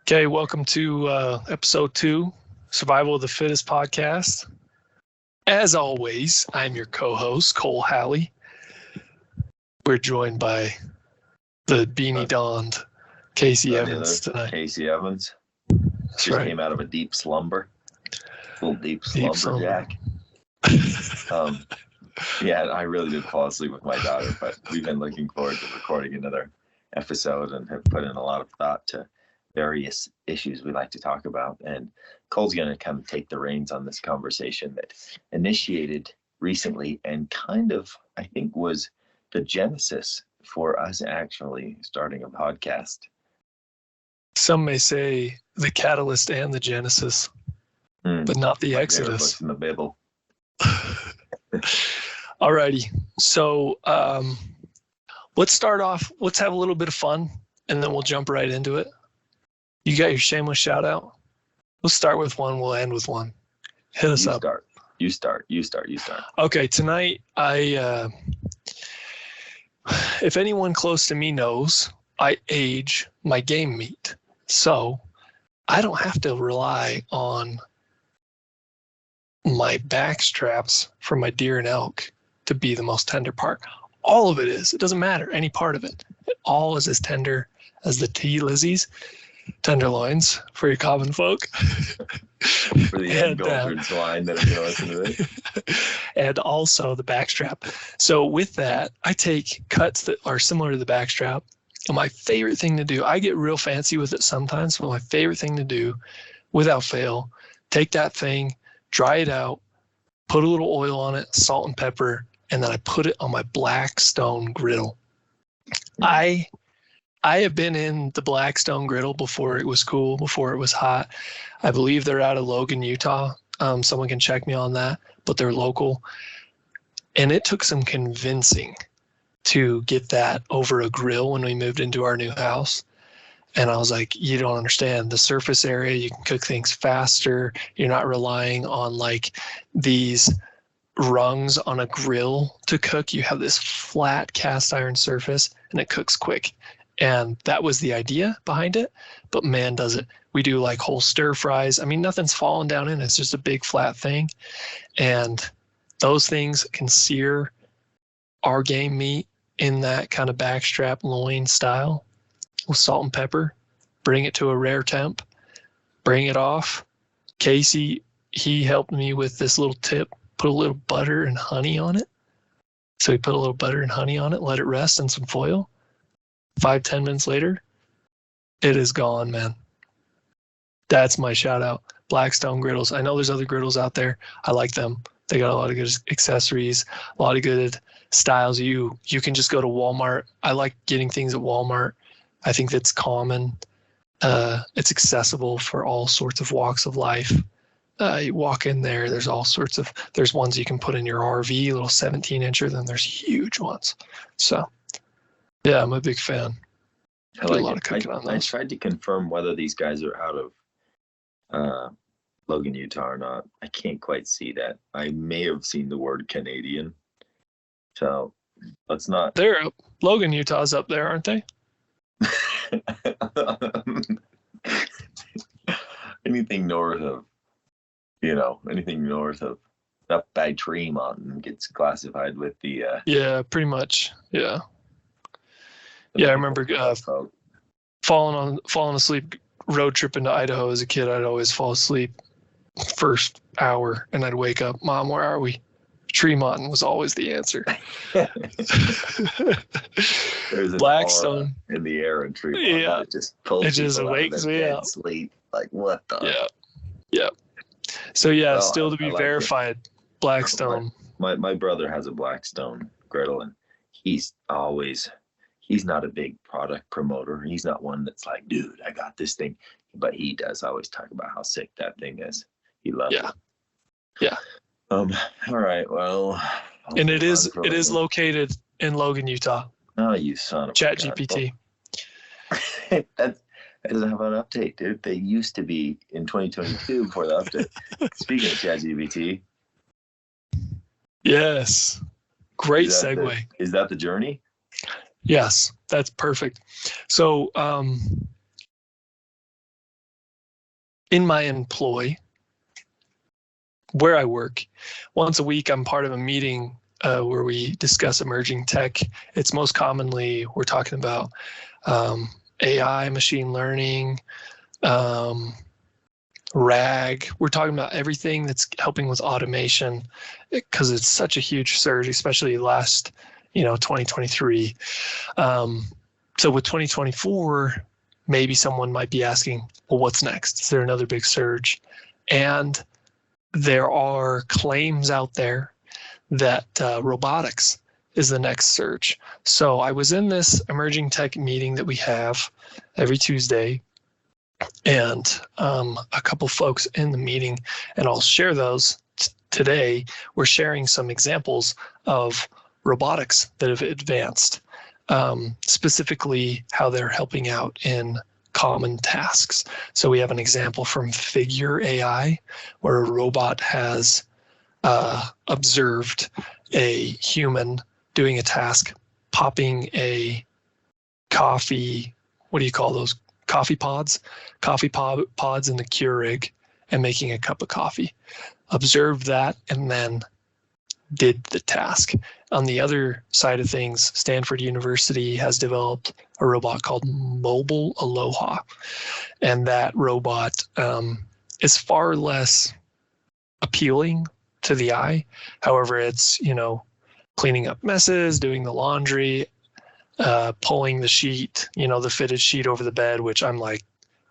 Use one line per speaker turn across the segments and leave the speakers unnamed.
Okay, welcome to episode 2, Survival of the Fittest podcast. As always, I'm your co-host, Cole Halley. We're joined by the beanie-donned Casey Evans tonight.
Casey Evans.
That's
just
right.
Came out of a deep slumber. Full deep slumber, Jack. Yeah, I really did fall asleep with my daughter, but we've been looking forward to recording another episode and have put in a lot of thought to various issues we like to talk about. And Cole's going to kind of take the reins on this conversation that initiated recently and kind of, I think, was the genesis for us actually starting a podcast.
Some may say the catalyst and the genesis, but not the exodus.
In the Bible.
Alrighty, so let's start off. Let's have a little bit of fun, and then we'll jump right into it. You got your shameless shout out? We'll start with one. We'll end with one. Hit us up.
You start.
Okay, tonight if anyone close to me knows, I age my game meat, so I don't have to rely on my back straps for my deer and elk to be the most tender part. All of it is. It doesn't matter, any part of it. It all is as tender as the T. Lizzie's tenderloins for your common folk.
For the uncultured swine that are going to listen to this.
And also the backstrap. So with that, I take cuts that are similar to the backstrap. And my favorite thing to do, I get real fancy with it sometimes, but my favorite thing to do, without fail, take that thing, dry it out, put a little oil on it, salt and pepper, and then I put it on my Blackstone griddle. I have been in the Blackstone griddle before it was cool, before it was hot. I believe they're out of Logan, Utah. Someone can check me on that, but they're local. And it took some convincing to get that over a grill when we moved into our new house. And I was like, you don't understand the surface area. You can cook things faster. You're not relying on like these rungs on a grill to cook. You have this flat cast iron surface and it cooks quick. And that was the idea behind it. But man, does it. We do like whole stir fries. I mean, nothing's falling down in it. It's just a big flat thing. And those things can sear our game meat in that kind of backstrap loin style with salt and pepper. Bring it to a rare temp. Bring it off. Casey, he helped me with this little tip. Put a little butter and honey on it. So he put a little butter and honey on it, let it rest in some foil. 5-10 minutes later, it is gone, man. That's my shout out. Blackstone griddles. I know there's other griddles out there. I like them. They got a lot of good accessories, a lot of good styles. You can just go to Walmart. I like getting things at Walmart. I think that's common. It's accessible for all sorts of walks of life. You walk in there, there's all sorts of, there's ones you can put in your RV, little 17-incher, then there's huge ones. So, yeah, I'm a big fan.
I like a lot of cooking on those. I tried to confirm whether these guys are out of Logan, Utah or not. I can't quite see that. I may have seen the word Canadian. So, let's not.
They're up. Logan, Utah's up there, aren't they?
Anything north of up by Tremont gets classified with the
yeah, pretty much. Yeah, I remember falling asleep road trip into Idaho as a kid. I'd always fall asleep first hour and I'd wake up, Mom, where are we? Tremont was always the answer.
There's an
Blackstone
in the air in Tremont.
Yeah,
it just pulls.
It just wakes me up.
Sleep. Like what the?
Yeah. So yeah, still to be verified. Blackstone.
My brother has a Blackstone griddle, and he's not a big product promoter. He's not one that's like, dude, I got this thing, but he does always talk about how sick that thing is. He loves it.
Yeah.
All right. Well.
And it is located in Logan, Utah.
Oh, you son of a
ChatGPT.
That doesn't have an update, dude. They used to be in 2022 before the update. Speaking of ChatGPT.
Yes. Great segue.
Is that the journey?
Yes, that's perfect. So in my employ, where I work, once a week, I'm part of a meeting where we discuss emerging tech. It's most commonly, we're talking about AI, machine learning, RAG. We're talking about everything that's helping with automation because it's such a huge surge, especially last, 2023. So with 2024, maybe someone might be asking, well, what's next? Is there another big surge? And there are claims out there that robotics is the next surge. So I was in this emerging tech meeting that we have every Tuesday, and a couple folks in the meeting, and I'll share those today. We're sharing some examples of robotics that have advanced, specifically how they're helping out in common tasks. So we have an example from Figure AI, where a robot has observed a human doing a task, popping a coffee, what do you call those? Coffee pods in the Keurig and making a cup of coffee. Observed that and then did the task. On the other side of things, Stanford University has developed a robot called Mobile ALOHA. And that robot is far less appealing to the eye. However, it's, cleaning up messes, doing the laundry, pulling the sheet, the fitted sheet over the bed, which I'm like,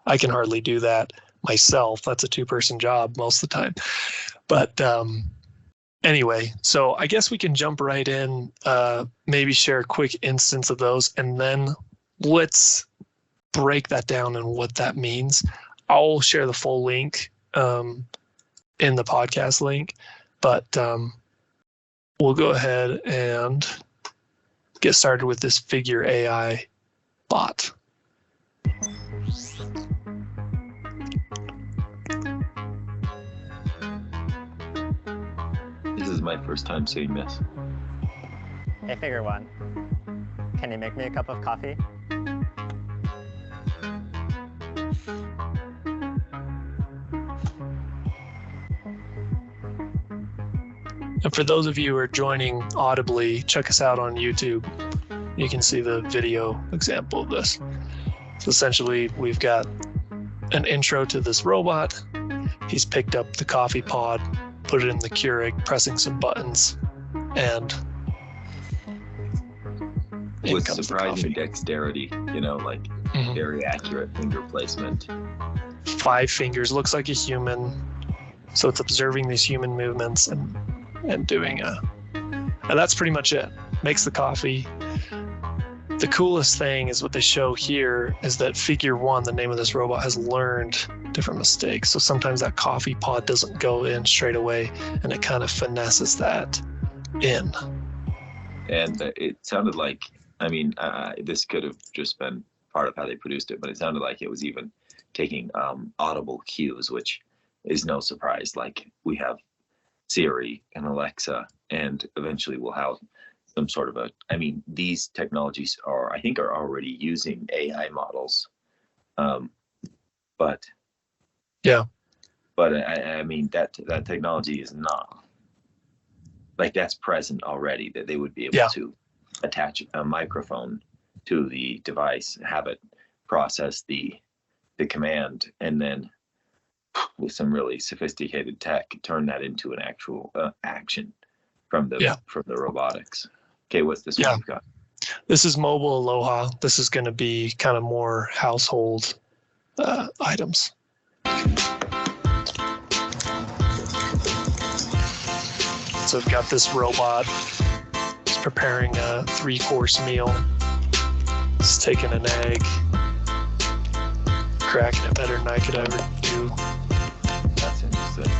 I can hardly do that myself. That's a 2-person job most of the time. But anyway, so I guess we can jump right in, maybe share a quick instance of those, and then let's break that down and what that means. I'll share the full link in the podcast link, but we'll go ahead and get started with this Figure AI bot.
This is my first time seeing this.
Hey, Figure One, can you make me a cup of coffee?
And for those of you who are joining audibly, check us out on YouTube. You can see the video example of this. So essentially, we've got an intro to this robot. He's picked up the coffee pod, put it in the Keurig, pressing some buttons, and
with surprising dexterity, very accurate finger placement.
5 fingers, looks like a human. So it's observing these human movements and doing and that's pretty much it. Makes the coffee. The coolest thing is what they show here is that Figure One, the name of this robot, has learned different mistakes. So sometimes that coffee pod doesn't go in straight away, and it kind of finesses that in.
And it sounded like, this could have just been part of how they produced it, but it sounded like it was even taking audible cues, which is no surprise. Like we have Siri and Alexa, and eventually we'll have some sort of these technologies are already using AI models. But that technology is not, like, that's present already, that they would be able to attach a microphone to the device, have it process the command, and then with some really sophisticated tech, turn that into an actual action from the robotics. Okay, what's this one you've got?
This is Mobile ALOHA. This is going to be kind of more household items. So we've got this robot. It's preparing a 3-course meal. It's taking an egg, cracking it better than I could ever do.
That's interesting.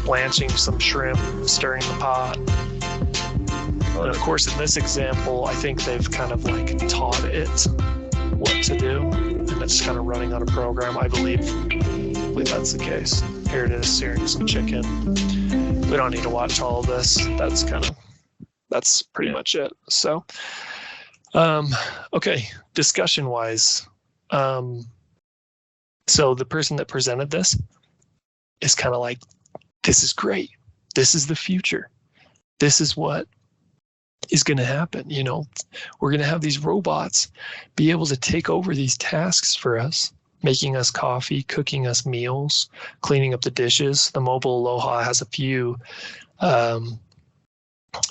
Blanching some shrimp, stirring the pot. And of course, in this example, I think they've kind of like taught it what to do, and it's kind of running on a program. I believe that's the case. Here it is, searing some chicken. We don't need to watch all of this. That's pretty much it. So Okay, discussion wise. So the person that presented this is kind of like, this is great. This is the future. This is what is going to happen. You know, we're going to have these robots be able to take over these tasks for us, making us coffee, cooking us meals, cleaning up the dishes. The mobile ALOHA has a few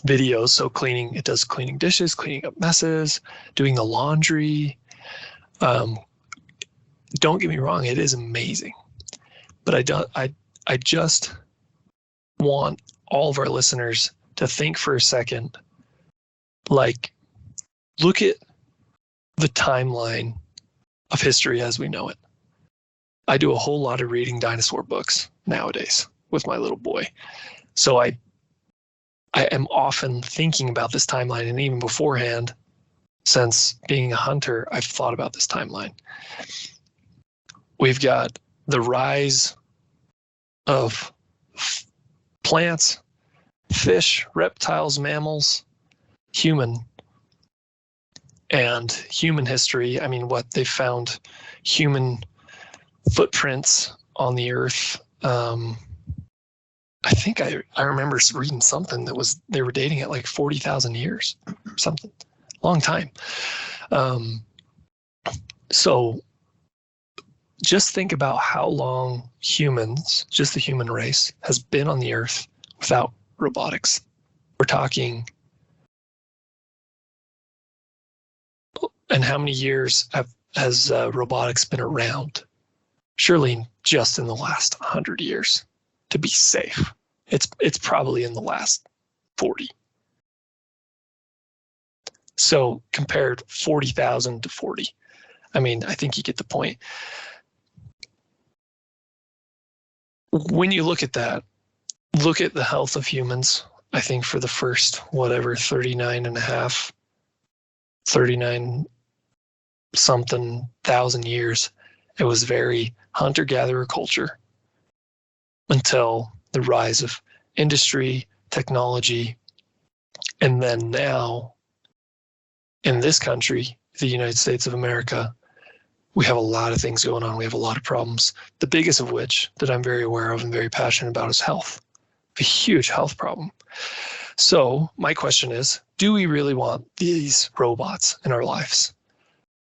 videos. So it does cleaning dishes, cleaning up messes, doing the laundry. Don't get me wrong, it is amazing. But I just want all of our listeners to think for a second, like, look at the timeline of history as we know it. I do a whole lot of reading dinosaur books nowadays with my little boy. So I am often thinking about this timeline, and even beforehand, since being a hunter, I've thought about this timeline. We've got the rise of plants, fish, reptiles, mammals, human history. I mean, what they found human footprints on the earth. I think I remember reading something that they were dating at like 40,000 years, something, long time. So just think about how long humans, just the human race, has been on the earth without robotics. We're talking, and how many years has robotics been around? Surely just in the last 100 years, to be safe. It's probably in the last 40. So compared 40,000 to 40. I mean, I think you get the point. When you look at that, look at the health of humans. I think for the first, 39 something thousand years, it was very hunter-gatherer culture until the rise of industry, technology, and then now in this country, the United States of America, we have a lot of things going on. We have a lot of problems. The biggest of which that I'm very aware of and very passionate about is health, a huge health problem. So my question is, do we really want these robots in our lives?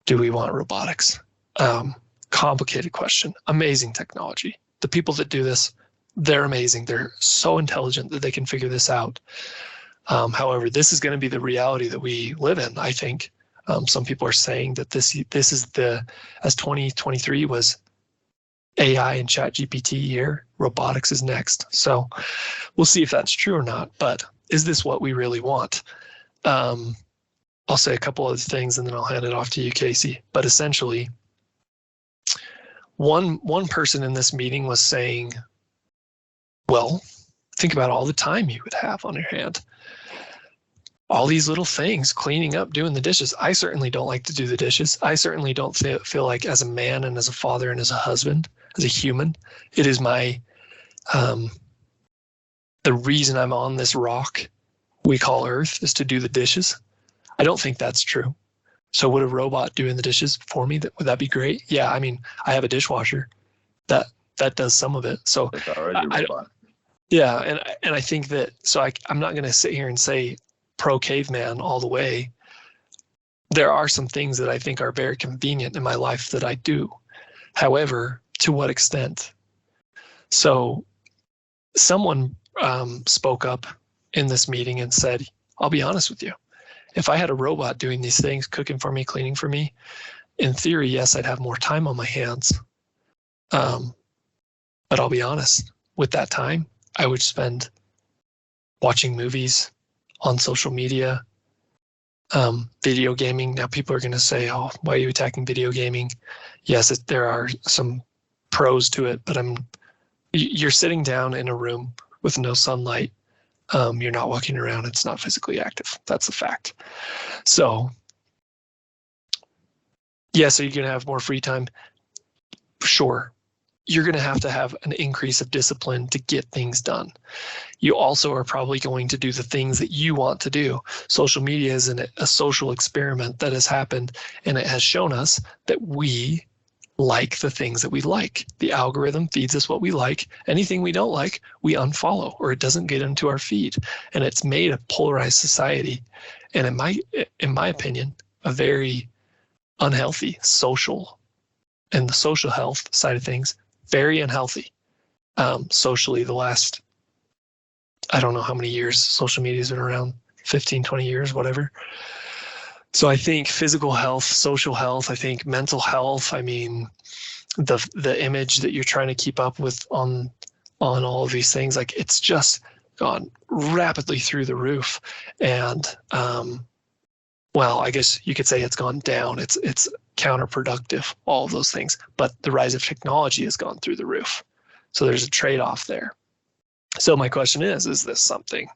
Do we want robotics? Complicated question. Amazing technology. The people that do this, they're amazing. They're so intelligent that they can figure this out. However, this is going to be the reality that we live in, I think. Some people are saying that this is as 2023 was AI and ChatGPT year, robotics is next. So we'll see if that's true or not. But is this what we really want? I'll say a couple other things and then I'll hand it off to you, Casey. But essentially, one person in this meeting was saying, well, think about all the time you would have on your hand. All these little things, cleaning up, doing the dishes. I certainly don't like to do the dishes. I certainly don't feel like, as a man and as a father and as a husband, as a human, it is my, the reason I'm on this rock we call Earth is to do the dishes. I don't think that's true. So would a robot doing the dishes for me, would that be great? Yeah, I mean, I have a dishwasher that does some of it. So
It's already a robot.
Yeah, and I think that, so I'm not going to sit here and say pro caveman all the way. There are some things that I think are very convenient in my life that I do. However, to what extent? So someone spoke up in this meeting and said, I'll be honest with you. If I had a robot doing these things, cooking for me, cleaning for me, in theory, yes, I'd have more time on my hands. But I'll be honest, with that time, I would spend watching movies, on social media, video gaming. Now people are going to say, oh, why are you attacking video gaming? Yes, there are some pros to it, but you're sitting down in a room with no sunlight. You're not walking around. It's not physically active. That's a fact. So yeah, so you're going to have more free time. Sure. you're going to have an increase of discipline to get things done. You also are probably going to do the things that you want to do. Social media is a social experiment that has happened, and it has shown us that we like the things that we like. The algorithm feeds us what we like. Anything we don't like, we unfollow, or it doesn't get into our feed. And it's made a polarized society. And in my opinion, a very unhealthy social, and the social health side of things, very unhealthy. Socially, the last, I don't know how many years social media has been around, 15, 20 years, whatever. So I think physical health, social health, I think mental health, I mean, the image that you're trying to keep up with on all of these things, like it's just gone rapidly through the roof. And well, I guess you could say it's gone down. It's counterproductive, all of those things. But the rise of technology has gone through the roof. So there's a trade-off there. So my question is this something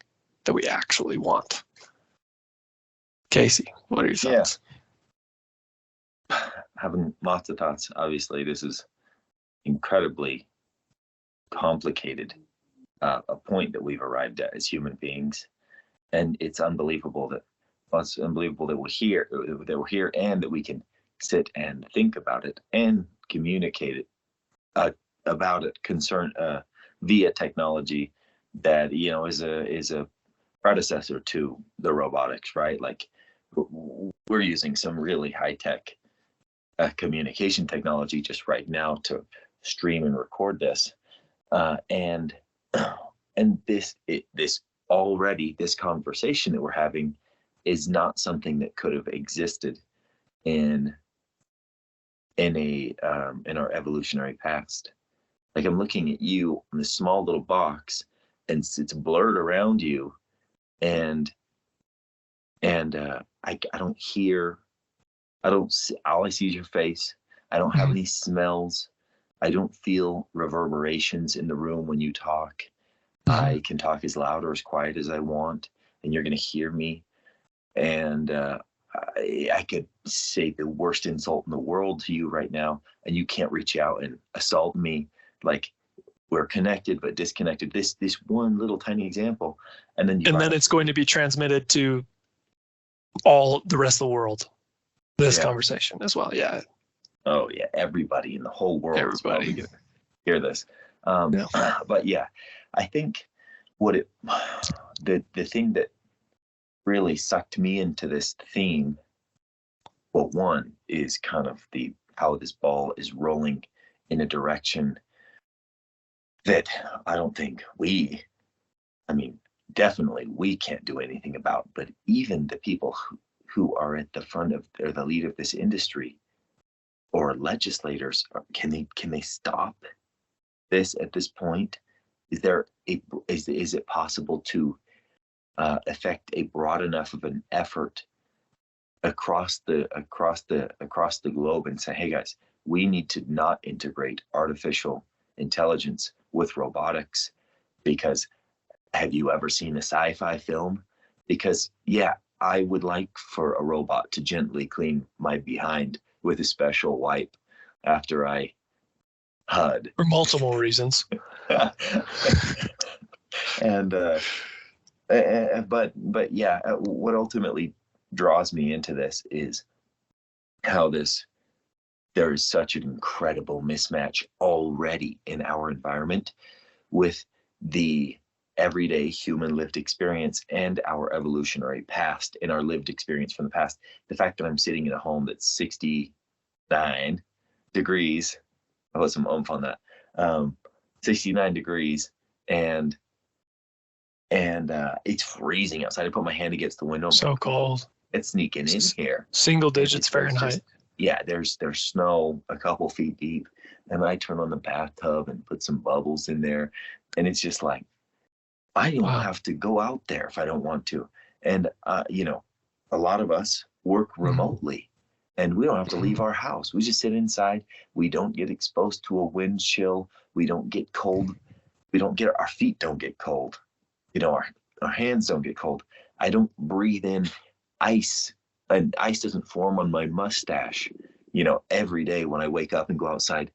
that we actually want? Casey, what are your thoughts?
Yeah. Having lots of thoughts. Obviously, this is incredibly complicated, a point that we've arrived at as human beings. And it's unbelievable that we're here, and that we can sit and think about it and communicate it about it via technology that, you know, is a predecessor to the robotics, right? Like, we're using some really high-tech communication technology just right now to stream and record this, and this conversation that we're having is not something that could have existed in our evolutionary past. Like, I'm looking at you in this small little box, and it's blurred around you, and I don't hear, I don't see, all I see is your face. I don't have any smells. I don't feel reverberations in the room when you talk. I can talk as loud or as quiet as I want, and you're going to hear me. And I could say the worst insult in the world to you right now, and you can't reach out and assault me. Like, we're connected but disconnected. This one little tiny example, and then
it's going to be transmitted to all the rest of the world. This conversation as well. Yeah.
Oh yeah, everybody in the whole world. Everybody is well hear this. But yeah, I think the thing that really sucked me into this theme, well, one is kind of how this ball is rolling in a direction that I don't think definitely we can't do anything about, but even the people who are at the front of, or the lead of this industry, or legislators, can they stop this at this point? Is it possible to affect a broad enough of an effort across the globe and say, hey guys, we need to not integrate artificial intelligence with robotics? Because have you ever seen a sci-fi film? Because yeah, I would like for a robot to gently clean my behind with a special wipe after I HUD.
For multiple reasons.
And but yeah, what ultimately draws me into this is how there is such an incredible mismatch already in our environment with the everyday human lived experience and our evolutionary past and our lived experience from the past. The fact that I'm sitting in a home that's 69 degrees, I put some oomph on that, 69 degrees, and it's freezing outside. I put my hand against the window.
So cold.
It's sneaking in here.
Single digits Fahrenheit.
There's snow a couple feet deep, and I turn on the bathtub and put some bubbles in there, and it's just like, I don't have to go out there if I don't want to. And a lot of us work remotely, and we don't have to leave our house. We just sit inside. We don't get exposed to a wind chill. We don't get cold. Our feet don't get cold. Our hands don't get cold. I don't breathe in ice, and ice doesn't form on my mustache, every day when I wake up and go outside.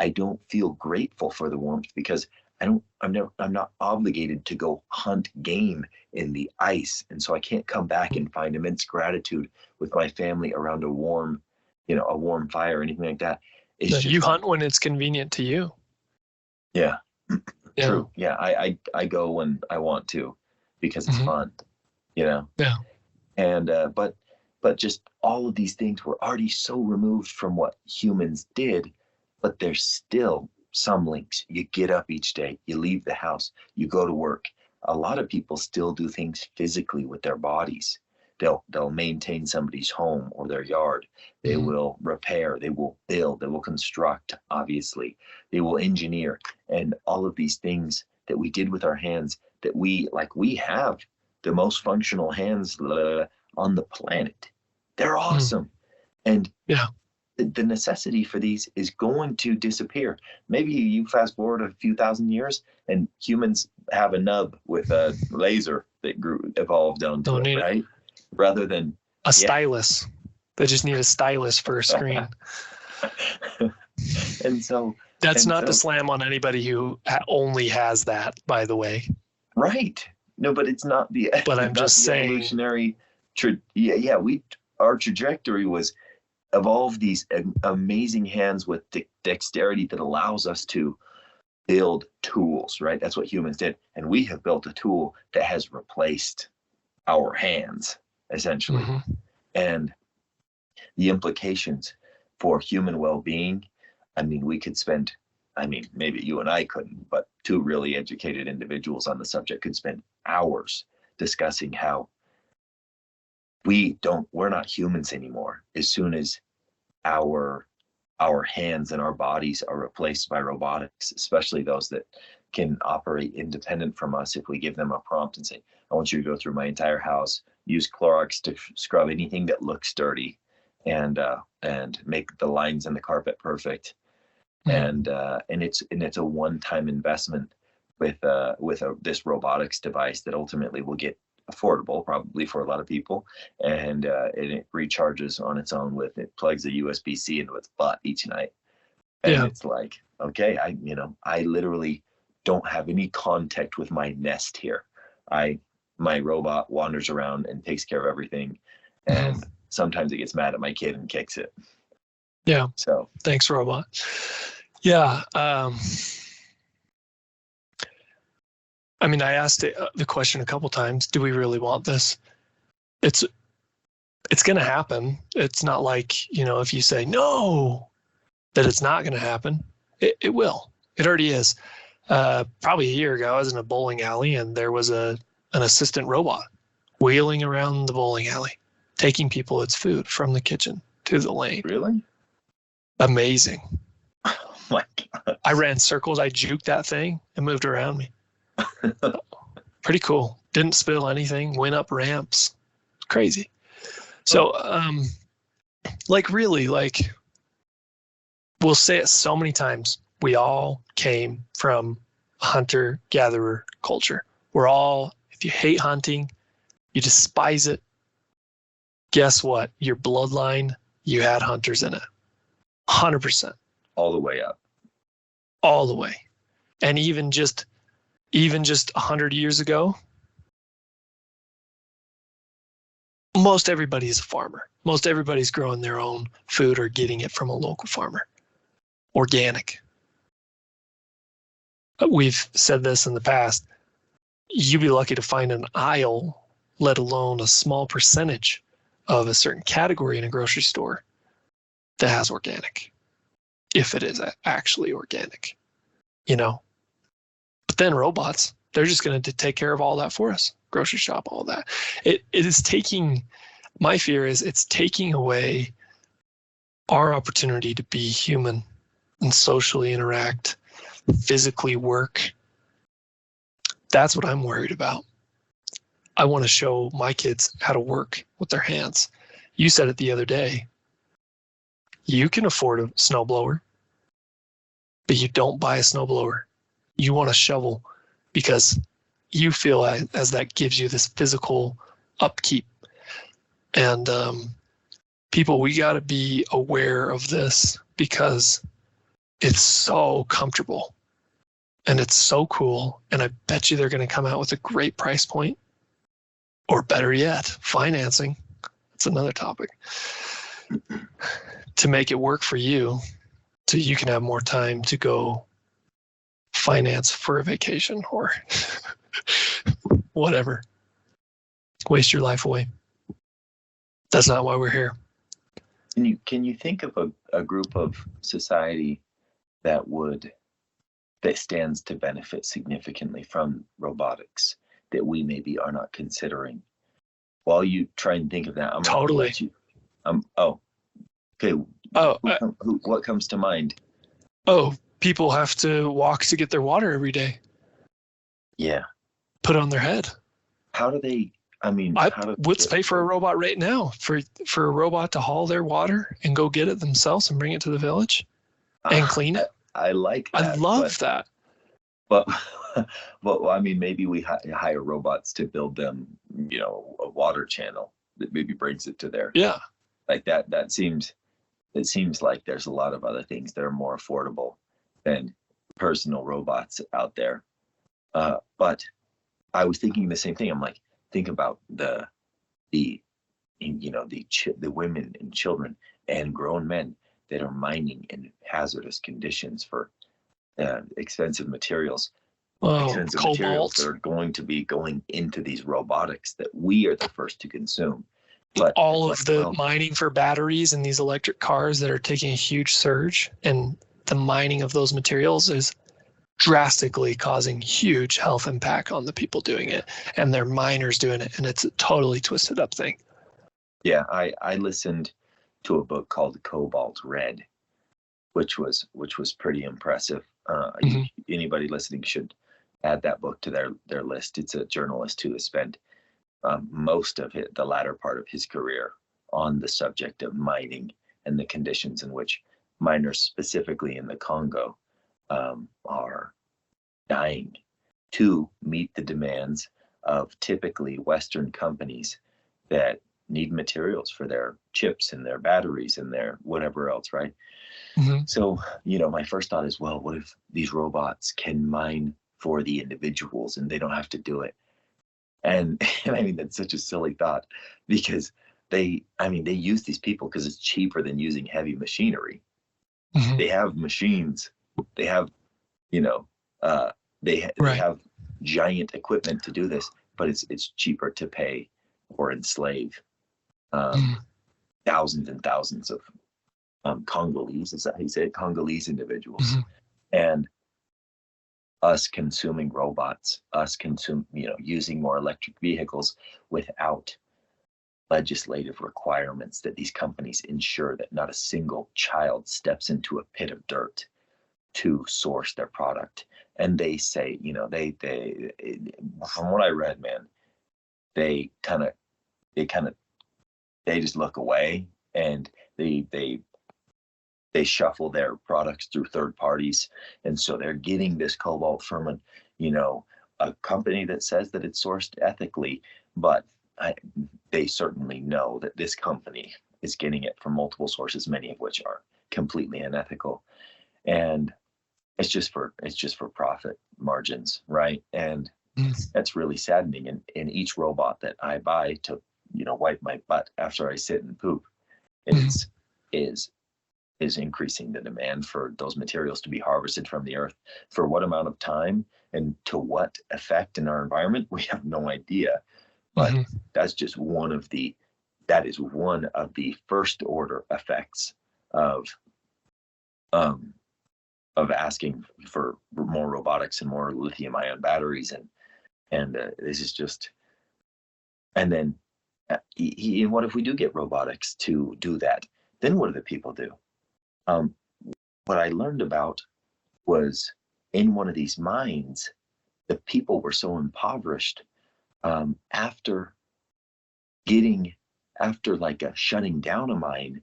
I don't feel grateful for the warmth because I'm not obligated to go hunt game in the ice. And so I can't come back and find immense gratitude with my family around a warm fire or anything like that. It's just,
you hunt when it's convenient to you.
Yeah.
Yeah.
True. Yeah. I go when I want to because it's fun,
Yeah.
And, but just all of these things were already so removed from what humans did, but there's still some links. You get up each day, you leave the house, you go to work. A lot of people still do things physically with their bodies. They'll maintain somebody's home or their yard. They will repair, they will build, they will construct, obviously. They will engineer. And all of these things that we did with our hands, that we have the most functional hands on the planet. They're awesome. And the necessity for these is going to disappear. Maybe you fast forward a few thousand years and humans have a nub with a laser that evolved onto it, right? Rather than
a stylus. They just need a stylus for a screen.
And so
that's not to slam on anybody who only has that, by the way.
Right. No, but it's not the.
But I'm just saying.
Evolutionary. Our trajectory was evolve these amazing hands with dexterity that allows us to build tools, right? That's what humans did. And we have built a tool that has replaced our hands, essentially. And the implications for human well-being, I mean, we could spend, maybe you and I couldn't, but two really educated individuals on the subject could spend hours discussing how we're not humans anymore as soon as our hands and our bodies are replaced by robotics, especially those that can operate independent from us. If we give them a prompt and say, I want you to go through my entire house, use Clorox to scrub anything that looks dirty, and make the lines in the carpet perfect. And it's a one-time investment with this robotics device that ultimately will get affordable, probably for a lot of people, and it recharges on its own it plugs a USB-C into its butt each night, and it's like, okay, I literally don't have any contact with my nest here. My robot wanders around and takes care of everything, and sometimes it gets mad at my kid and kicks it.
Yeah.
So
thanks, robot. Yeah. I asked the question a couple times, do we really want this? It's going to happen. It's not like, if you say no, that it's not going to happen. It will. It already is. Probably a year ago, I was in a bowling alley and there was an assistant robot wheeling around the bowling alley, taking people its food from the kitchen to the lane.
Really?
Amazing.
Oh my God.
I ran circles. I juked that thing and moved around me. Pretty cool. Didn't spill anything. Went up ramps. Crazy. So, really, we'll say it so many times. We all came from a hunter-gatherer culture. We're all, if you hate hunting, you despise it, guess what? Your bloodline, you had hunters in it. 100%.
All the way up.
All the way. And even just 100 years ago, most everybody is a farmer. Most everybody's growing their own food or getting it from a local farmer. Organic. We've said this in the past. You'd be lucky to find an aisle, let alone a small percentage of a certain category in a grocery store that has organic, if it is actually organic, But then robots, they're just going to take care of all that for us. Grocery shop, all that. It is taking, my fear is it's taking away our opportunity to be human and socially interact, physically work. That's what I'm worried about. I want to show my kids how to work with their hands. You said it the other day. You can afford a snowblower, but you don't buy a snowblower. You want a shovel because you feel as that gives you this physical upkeep. And people, we got to be aware of this because it's so comfortable and it's so cool. And I bet you they're going to come out with a great price point, or better yet, financing. It's another topic, to make it work for you so you can have more time to go finance for a vacation or whatever. Waste your life away. That's not why we're here.
Can you think of a group of society that stands to benefit significantly from robotics that we maybe are not considering? While you try and think of that, I'm
totally.
Let you, okay. What comes to mind?
Oh, people have to walk to get their water every day.
Yeah.
Put it on their head.
How do they? I mean,
let's pay for a robot right now for a robot to haul their water and go get it themselves and bring it to the village and clean it.
I like that.
I love that.
But I mean, maybe we hire robots to build them, a water channel that maybe brings it to their, like that. It seems like there's a lot of other things that are more affordable than personal robots out there. But I was thinking the same thing. I'm like, think about the women and children and grown men that are mining in hazardous conditions for expensive materials. Expensive materials that are going to be going into these robotics that we are the first to consume. But
all of the mining for batteries and these electric cars that are taking a huge surge, and the mining of those materials is drastically causing huge health impact on the people doing it, and they're miners doing it, and it's a totally twisted up thing.
Yeah, I listened to a book called Cobalt Red, which was pretty impressive. Anybody listening should add that book to their list. It's a journalist who has spent most of the latter part of his career on the subject of mining and the conditions in which miners, specifically in the Congo, are dying to meet the demands of typically Western companies that need materials for their chips and their batteries and their whatever else, right? Mm-hmm. So, my first thought is, well, what if these robots can mine for the individuals and they don't have to do it? And I mean, that's such a silly thought, because they use these people because it's cheaper than using heavy machinery. Mm-hmm. They have machines. They have, they have giant equipment to do this, but it's cheaper to pay or enslave thousands and thousands of Congolese, is that how you say it? Congolese individuals. Mm-hmm. And us consuming robots, using more electric vehicles without legislative requirements that these companies ensure that not a single child steps into a pit of dirt to source their product. And they say, they from what I read, man, they just look away, and they shuffle their products through third parties. And so they're getting this cobalt from a company that says that it's sourced ethically, but they certainly know that this company is getting it from multiple sources, many of which are completely unethical. And it's just for profit margins, right? And that's really saddening. And each robot that I buy to, wipe my butt after I sit and poop is increasing the demand for those materials to be harvested from the earth. For what amount of time and to what effect in our environment, we have no idea. But that's just one of the first order effects of asking for more robotics and more lithium ion batteries. And this is just, and then what if we do get robotics to do that? Then what do the people do? What I learned about was, in one of these mines, the people were so impoverished after shutting down a mine,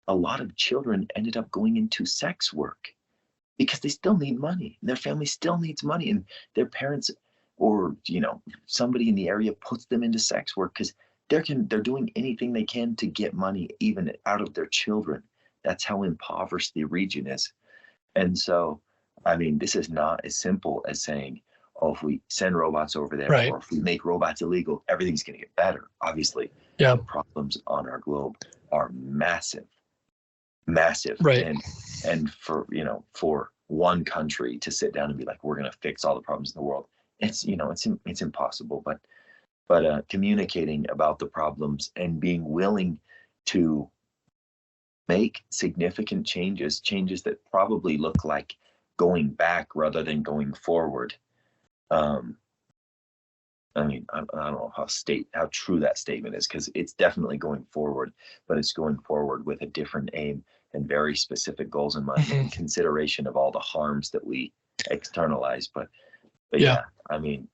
a lot of children ended up going into sex work because they still need money. Their family still needs money, and their parents or somebody in the area puts them into sex work because they're doing anything they can to get money even out of their children. That's how impoverished the region is. And so, I mean, this is not as simple as saying, oh, if we send robots over there,
Right.
or if we make robots illegal, everything's going to get better. Obviously,
Yeah.
the problems on our globe are massive, massive.
Right.
And for, you know, for one country to sit down and be like, we're going to fix all the problems in the world, it's, you know, it's impossible. But communicating about the problems and being willing to make significant changes that probably look like going back rather than going forward. I mean, I don't know how true that statement is, because it's definitely going forward, but it's going forward with a different aim and very specific goals in mind, in consideration of all the harms that we externalize. But yeah, I mean,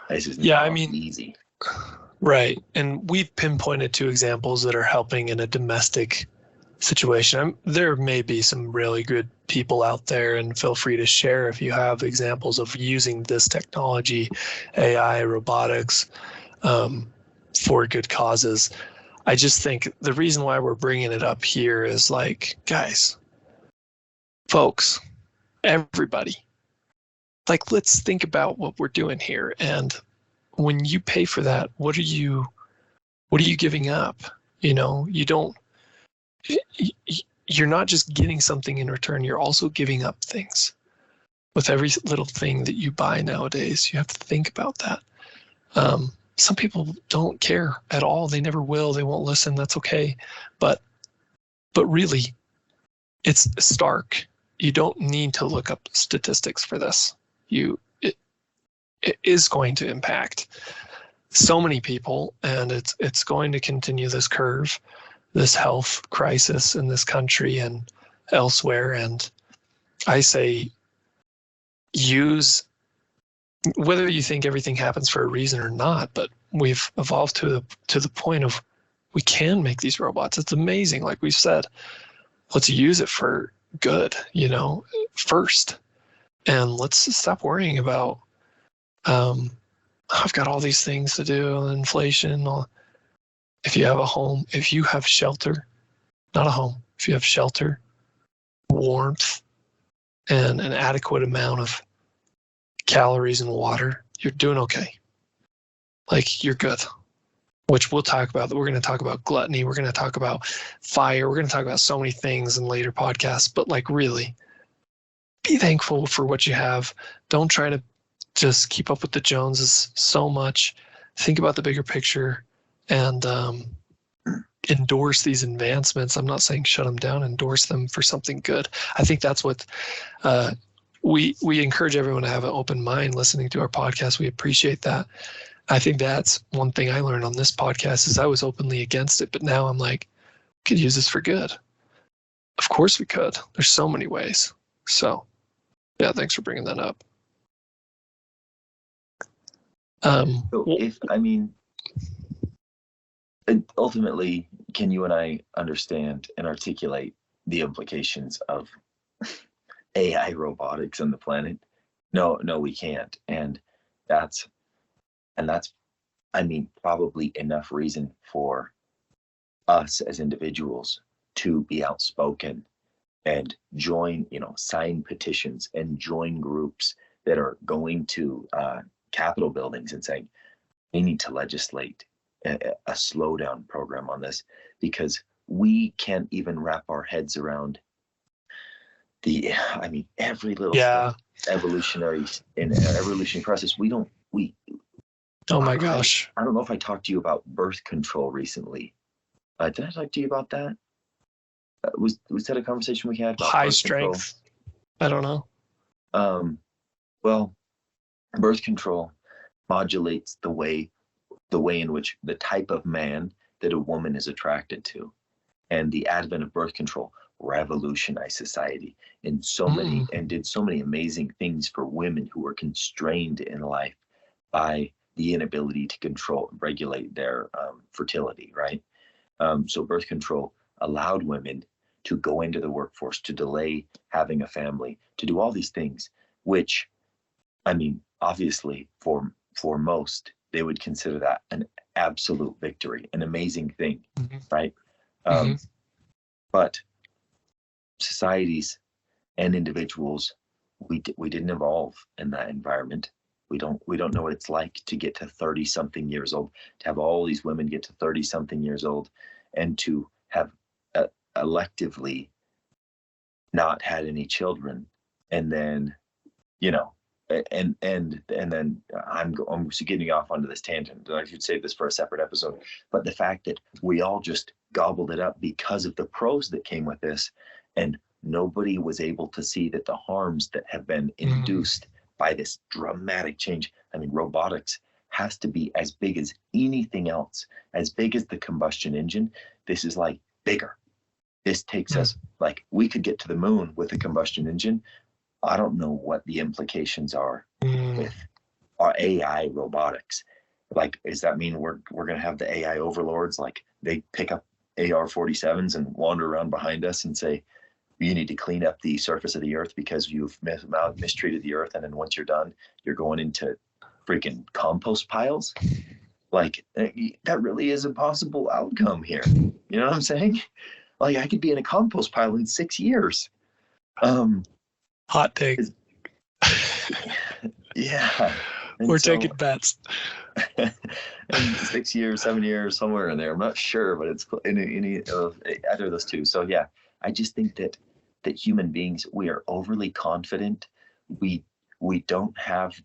this is not easy.
Right. And we've pinpointed 2 examples that are helping in a domestic situation. There may be some really good people out there, and feel free to share if you have examples of using this technology, AI, robotics, for good causes. I just think the reason why we're bringing it up here is like, guys, folks, everybody, like, let's think about what we're doing here. And when you pay for that, what are you giving up? You know, you're not just getting something in return, you're also giving up things. With every little thing that you buy nowadays, you have to think about that. Some people don't care at all. They never will. They won't listen. That's okay. But really, it's stark. You don't need to look up statistics for this. It is going to impact so many people, and it's going to continue this curve, this health crisis in this country and elsewhere. And I say, use, whether you think everything happens for a reason or not, but we've evolved to the point of we can make these robots. It's amazing. Like we've said, let's use it for good, you know, first. And let's stop worrying about, I've got all these things to do, inflation. If you have a home, if you have shelter, not a home, if you have shelter, warmth, and an adequate amount of calories and water, you're doing okay. Like, you're good. Which we'll talk about. We're going to talk about gluttony. We're going to talk about fire. We're going to talk about so many things in later podcasts. But like, really, be thankful for what you have. Don't try to just keep up with the Joneses so much. Think about the bigger picture and endorse these advancements. I'm not saying shut them down. Endorse them for something good. I think that's what we encourage everyone to have an open mind listening to our podcast. We appreciate that. I think that's one thing I learned on this podcast is I was openly against it, but now I'm like, we could use this for good. Of course we could. There's so many ways. So yeah, thanks for bringing that up.
Ultimately, can you and I understand and articulate the implications of AI robotics on the planet? No, we can't. And that's probably enough reason for us as individuals to be outspoken and join, sign petitions and join groups that are going to Capitol buildings and saying, we need to legislate a slowdown program on this, because we can't even wrap our heads around every little step, evolutionary process. Oh my gosh. I don't know if I talked to you about birth control recently. Did I talk to you about that? Was that a conversation we had about
high strength? I don't know.
Well, birth control modulates the way in which the type of man that a woman is attracted to. And the advent of birth control revolutionized society in did so many amazing things for women who were constrained in life by the inability to control and regulate their fertility, right? So birth control allowed women to go into the workforce, to delay having a family, to do all these things, which, obviously for most, they would consider that an absolute victory, an amazing thing, right? But societies and individuals, we didn't evolve in that environment. We don't know what it's like to get to 30 something years old, to have all these women get to 30 something years old, and to have electively not had any children, and then, you know, and then I'm getting off onto this tangent. I should save this for a separate episode. But the fact that we all just gobbled it up because of the pros that came with this, and nobody was able to see that the harms that have been induced by this dramatic change. I mean, robotics has to be as big as anything else, as big as the combustion engine. This is like bigger. This takes us, like, we could get to the moon with a combustion engine. I don't know what the implications are with our AI robotics. Like, does that mean we're going to have the AI overlords? Like, they pick up AR-47s and wander around behind us and say, you need to clean up the surface of the earth because you've mistreated the earth. And then once you're done, you're going into freaking compost piles. Like, that really is a possible outcome here. You know what I'm saying? Like, I could be in a compost pile in 6 years.
Hot take.
Yeah.
We're taking bets.
In 6 years, 7 years, somewhere in there. I'm not sure, but it's in any of either of those two. So yeah, I just think that human beings, we are overly confident. We don't have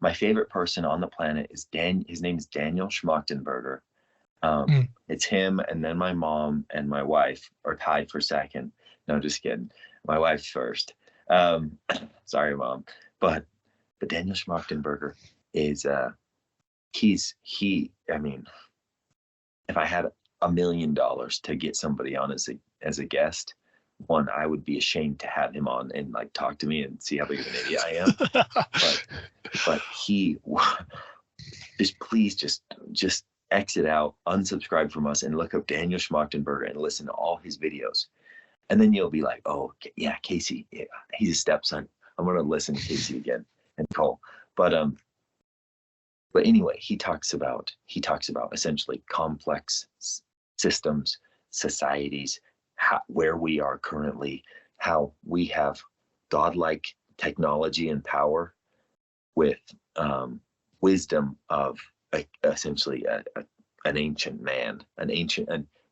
my favorite person on the planet is his name is Daniel Schmachtenberger. It's him, and then my mom and my wife are tied for second. No, just kidding. My wife's first. Sorry, Mom. But Daniel Schmachtenberger is I mean, if I had $1 million to get somebody on as a guest, one, I would be ashamed to have him on and like talk to me and see how big of an idiot I am. but he please exit out, unsubscribe from us, and look up Daniel Schmachtenberger and listen to all his videos. And then you'll be like, oh yeah, Casey, yeah, he's a stepson. I'm gonna listen to Casey again and Cole. But anyway, he talks about essentially complex systems, societies, where we are currently, how we have godlike technology and power with wisdom of essentially an ancient man, and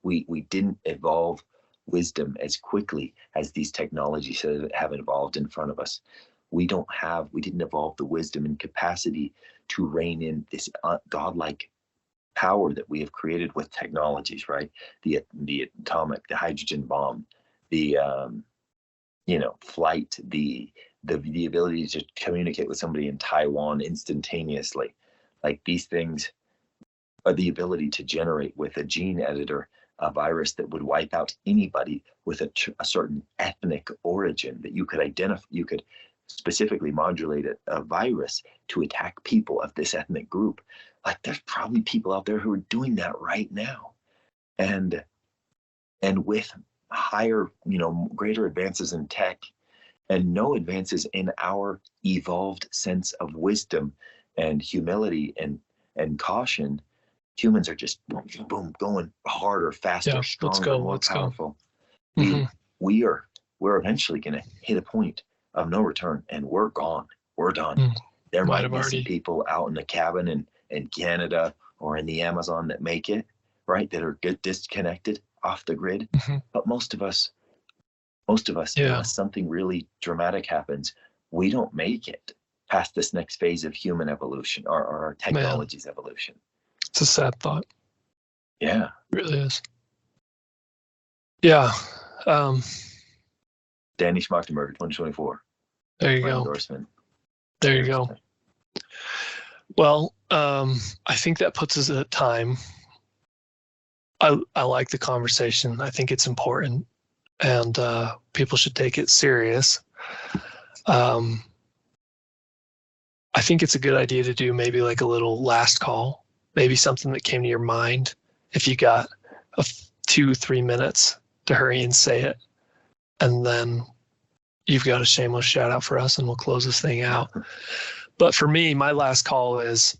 we didn't evolve wisdom as quickly as these technologies have evolved in front of us. We didn't evolve the wisdom and capacity to rein in this godlike power that we have created with technologies, right? The atomic, the hydrogen bomb, the flight, the ability to communicate with somebody in Taiwan instantaneously. Like, these things are the ability to generate with a gene editor a virus that would wipe out anybody with a certain ethnic origin, that you could identify. You could specifically modulate a virus to attack people of this ethnic group. Like, there's probably people out there who are doing that right now, and with higher, greater advances in tech and no advances in our evolved sense of wisdom and humility and caution, humans are just boom, going harder, faster, stronger, more powerful. We're eventually going to hit a point of no return, and we're gone. We're done. There might be some people out in the cabin in Canada or in the Amazon that make it, right, that are disconnected off the grid. But most of us, unless something really dramatic happens, we don't make it past this next phase of human evolution, or our technology's evolution.
It's a sad thought.
Yeah.
It really is. Yeah.
Danny Schmachtenberger, 2024.
There you go.
Endorsement.
There you go. Well, I think that puts us at time. I like the conversation. I think it's important, and people should take it serious. I think it's a good idea to do maybe like a little last call, maybe something that came to your mind. If you got 2-3 minutes to hurry and say it, and then you've got a shameless shout out for us, and we'll close this thing out. But for me, my last call is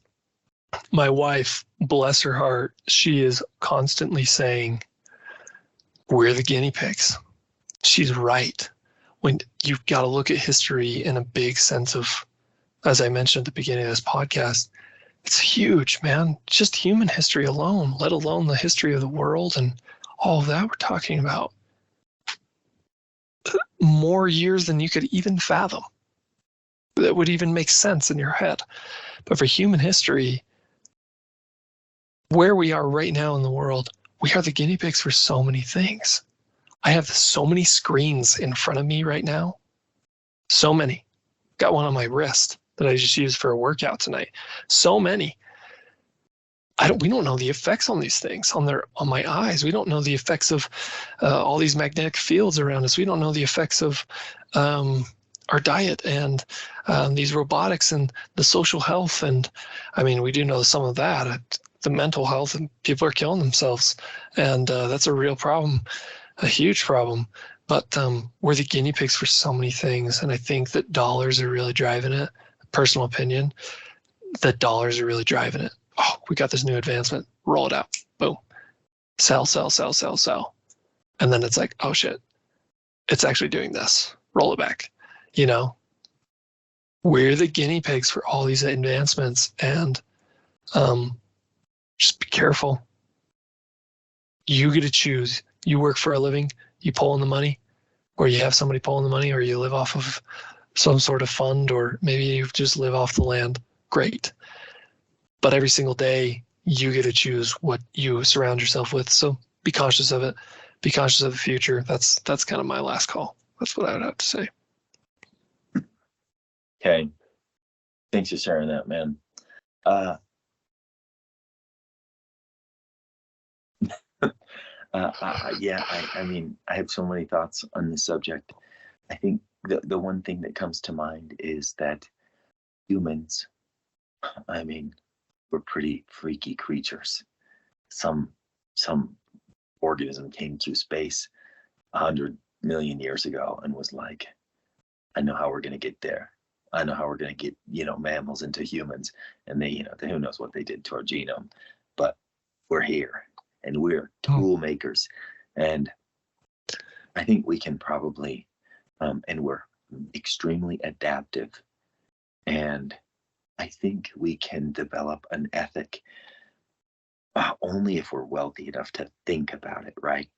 my wife, bless her heart. She is constantly saying, we're the guinea pigs. She's right. when you've got to look at history in a big sense of, as I mentioned at the beginning of this podcast, it's huge, man. Just human history alone, let alone the history of the world and all of that we're talking about. More years than you could even fathom. That would even make sense in your head. But for human history, where we are right now in the world, we are the guinea pigs for so many things. I have so many screens in front of me right now. So many. Got one on my wrist that I just used for a workout tonight. So many. We don't know the effects on these things, on my eyes. We don't know the effects of all these magnetic fields around us. We don't know the effects of our diet and these robotics and the social health. And I mean, we do know some of that, the mental health, and people are killing themselves. And that's a real problem, a huge problem. But we're the guinea pigs for so many things. And I think that dollars are really driving it. Personal opinion, that dollars are really driving it. Oh, we got this new advancement. Roll it out. Boom. Sell, sell, sell, sell, sell. And then it's like, oh shit, it's actually doing this. Roll it back. You know, we're the guinea pigs for all these advancements. And just be careful. You get to choose. You work for a living, you pull in the money, or you have somebody pulling the money, or you live off of some sort of fund, or maybe you just live off the land. Great. But every single day, you get to choose what you surround yourself with. So be cautious of it. Be cautious of the future. That's kind of my last call. That's what I would have to say.
Okay. Thanks for sharing that, man. Yeah, I mean, I have so many thoughts on this subject. I think the one thing that comes to mind is that humans, I mean, we're pretty freaky creatures. Some organism came to space 100 million years ago and was like, I know how we're going to get there. I know how we're going to get, mammals into humans. And they, who knows what they did to our genome, but we're here and we're tool makers. And I think we can probably, and we're extremely adaptive. And I think we can develop an ethic only if we're wealthy enough to think about it, right?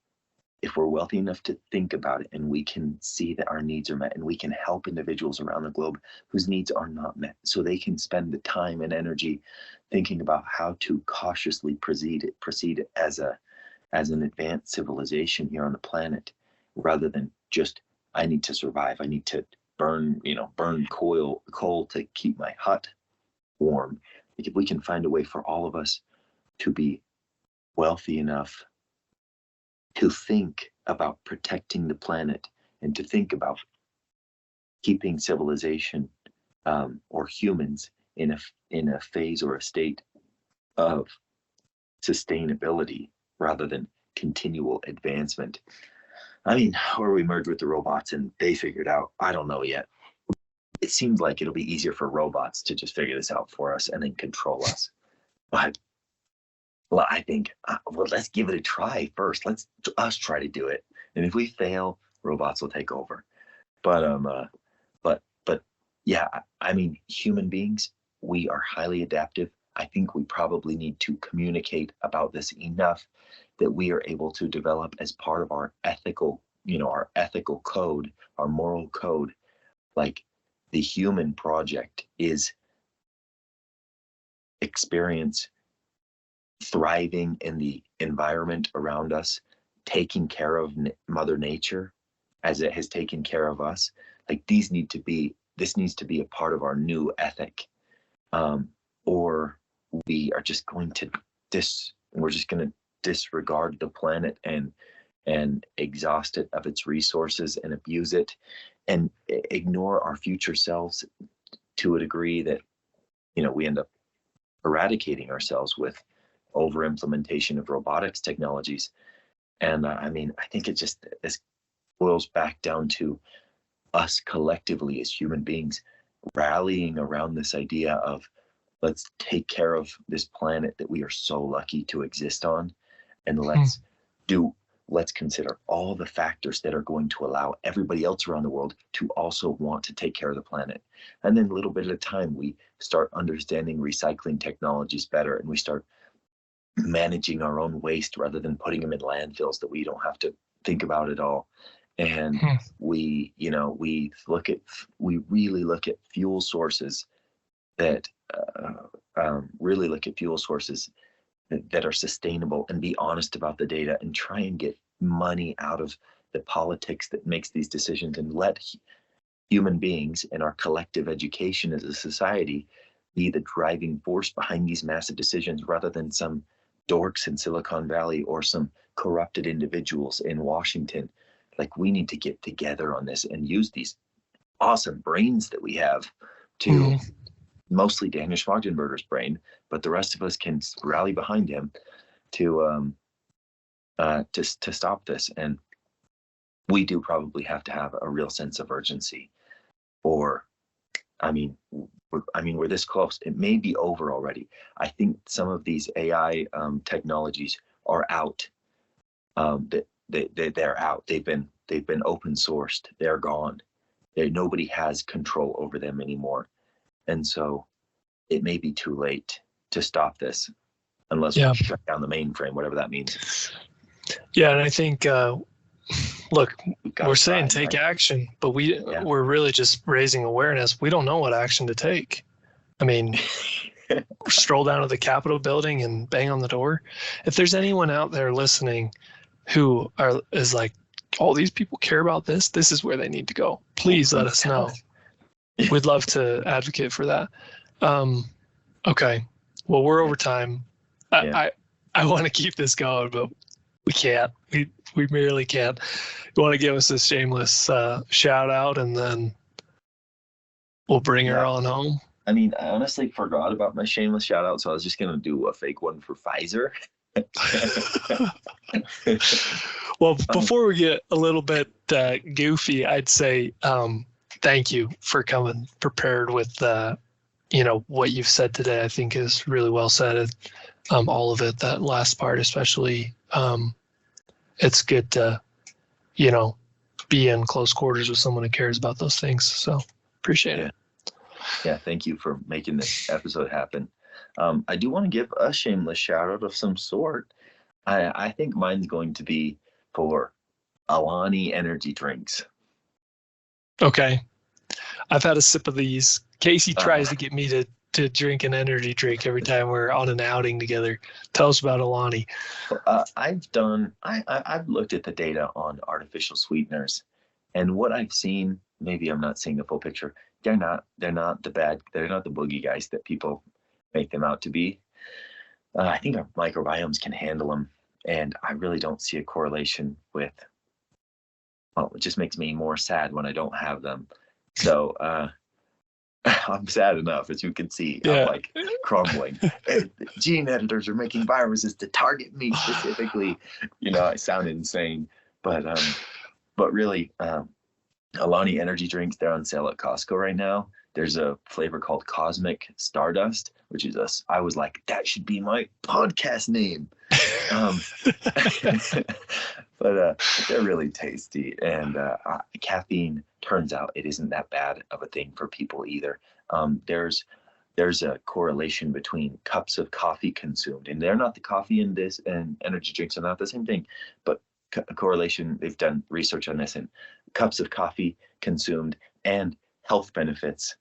If we're wealthy enough to think about it and we can see that our needs are met and we can help individuals around the globe whose needs are not met, so they can spend the time and energy thinking about how to cautiously proceed as an advanced civilization here on the planet, rather than just, I need to survive. I need to burn coal to keep my hut warm. Like, if we can find a way for all of us to be wealthy enough to think about protecting the planet and to think about keeping civilization or humans in a phase or a state of sustainability rather than continual advancement. I mean, or we merge with the robots and they figured out, I don't know yet. It seems like it'll be easier for robots to just figure this out for us and then control us. But well, I think, let's give it a try first. Let's us try to do it. And if we fail, robots will take over. But yeah, I mean, human beings, we are highly adaptive. I think we probably need to communicate about this enough that we are able to develop as part of our ethical code, our moral code. Like, the human project is experience thriving in the environment around us, taking care of Mother Nature as it has taken care of us. Like, this needs to be a part of our new ethic, or we are just going to disregard the planet and exhaust it of its resources and abuse it and ignore our future selves to a degree that we end up eradicating ourselves with over implementation of robotics technologies. And I mean, I think this boils back down to us collectively as human beings rallying around this idea of, let's take care of this planet that we are so lucky to exist on, and let's do let's consider all the factors that are going to allow everybody else around the world to also want to take care of the planet. And then a little bit at a time, we start understanding recycling technologies better, and we start managing our own waste rather than putting them in landfills that we don't have to think about at all. And we really look at fuel sources that that are sustainable, and be honest about the data, and try and get money out of the politics that makes these decisions, and let human beings and our collective education as a society be the driving force behind these massive decisions, rather than some dorks in Silicon Valley or some corrupted individuals in Washington. Like, we need to get together on this and use these awesome brains that we have to mostly Daniel Schmoggenberger's brain, but the rest of us can rally behind him to stop this. And we do probably have to have a real sense of urgency, or we're this close. It may be over already. I think some of these AI technologies are out. They're out. They've been open sourced. They're gone. Nobody has control over them anymore. And so it may be too late to stop this, unless we shut down the mainframe, whatever that means.
Yeah, and I think, look, we're saying take action, but we're really just raising awareness. We don't know what action to take. I mean, stroll down to the Capitol building and bang on the door. If there's anyone out there listening who is like, oh, these people care about this, this is where they need to go, please let us know. We'd love to advocate for that. Okay, well, we're over time. I want to keep this going, but we can't. We merely can't. You want to give us a shameless shout out, and then we'll bring her on home?
I mean, I honestly forgot about my shameless shout out, so I was just going to do a fake one for Pfizer.
Well, before we get a little bit goofy, I'd say thank you for coming prepared with what you've said today. I think is really well said. All of it, that last part especially. It's good to be in close quarters with someone who cares about those things. So appreciate it.
Yeah, thank you for making this episode happen. I do want to give a shameless shout out of some sort. I think mine's going to be for Alani energy drinks.
Okay. I've had a sip of these. Casey tries to get me to drink an energy drink every time we're on an outing together. Tell us about Alani.
I've looked at the data on artificial sweeteners, and what I've seen, maybe I'm not seeing the full picture. They're not the boogie guys that people make them out to be. I think our microbiomes can handle them, and I really don't see a correlation with. Well, it just makes me more sad when I don't have them. So I'm sad enough, as you can see. I'm like crumbling. Gene editors are making viruses to target me specifically. I sound insane, but really, Alani energy drinks, they're on sale at Costco right now. There's a flavor called Cosmic Stardust, which is I was like, that should be my podcast name. But they're really tasty, and caffeine, turns out it isn't that bad of a thing for people either. There's a correlation between cups of coffee consumed, and they're not the coffee in this, and energy drinks are not the same thing, but a correlation. They've done research on this, and cups of coffee consumed and health benefits,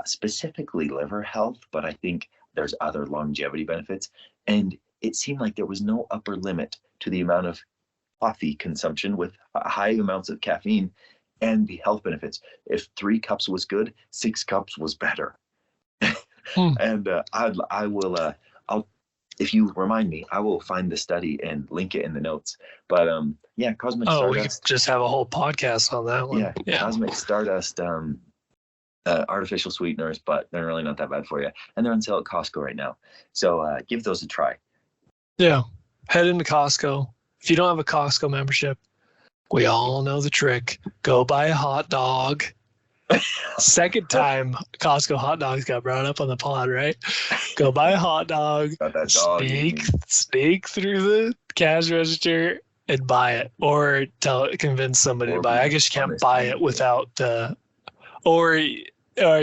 specifically liver health, but I think there's other longevity benefits. And it seemed like there was no upper limit to the amount of coffee consumption with high amounts of caffeine and the health benefits. If 3 cups was good, 6 cups was better. And I'll, if you remind me, I will find the study and link it in the notes. But Cosmic Stardust.
We could just have a whole podcast on that one.
Yeah. Cosmic Stardust, artificial sweeteners, but they're really not that bad for you. And they're on sale at Costco right now. So give those a try. Yeah.
Head into Costco. If you don't have a Costco membership, we all know the trick. Go buy a hot dog. Second time Costco hot dogs got brought up on the pod, right? Go buy a hot dog. Sneak through the cash register and buy it, or convince somebody to buy it. I guess you can't buy it without or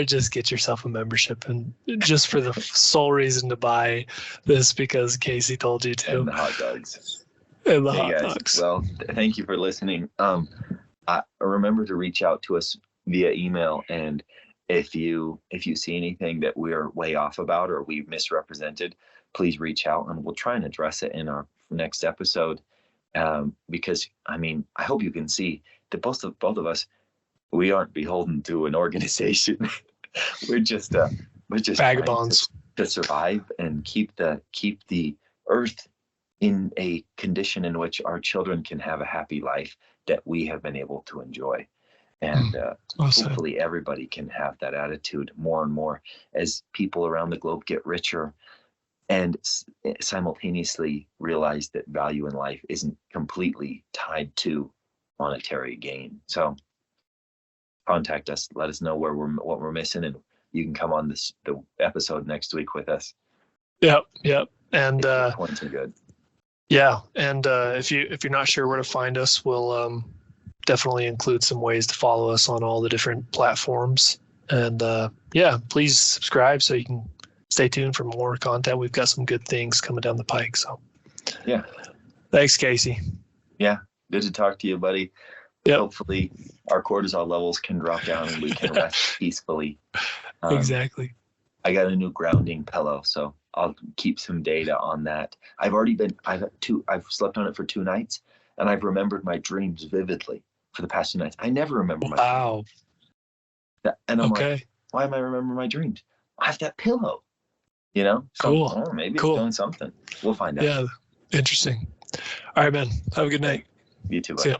just get yourself a membership, and just for the sole reason to buy this because Casey told you to.
And the hot dogs.
And the hot dogs.
Well, thank you for listening. Remember to reach out to us via email, and if you see anything that we're way off about or we've misrepresented, please reach out and we'll try and address it in our next episode. Because I hope you can see that both of us, we aren't beholden to an organization. we're just
vagabonds
to survive and keep the earth in a condition in which our children can have a happy life that we have been able to enjoy. And hopefully everybody can have that attitude more and more as people around the globe get richer and simultaneously realize that value in life isn't completely tied to monetary gain. So contact us, let us know what we're missing, and you can come on the episode next week with us.
Yep. And
points are good.
Yeah, and if you're not sure where to find us, we'll definitely include some ways to follow us on all the different platforms. And please subscribe so you can stay tuned for more content. We've got some good things coming down the pike. So
yeah,
thanks, Casey.
Yeah, good to talk to you, buddy.
Yep.
Hopefully our cortisol levels can drop down and we can rest peacefully.
Exactly.
I got a new grounding pillow, so I'll keep some data on that. I've slept on it for 2 nights, and I've remembered my dreams vividly for the past 2 nights. I never remember my dreams. And I'm like, why am I remembering my dreams? I have that pillow, So,
cool.
Maybe it's doing something. We'll find out.
Yeah, interesting. All right, man. Have a good night.
You too, buddy.
See ya.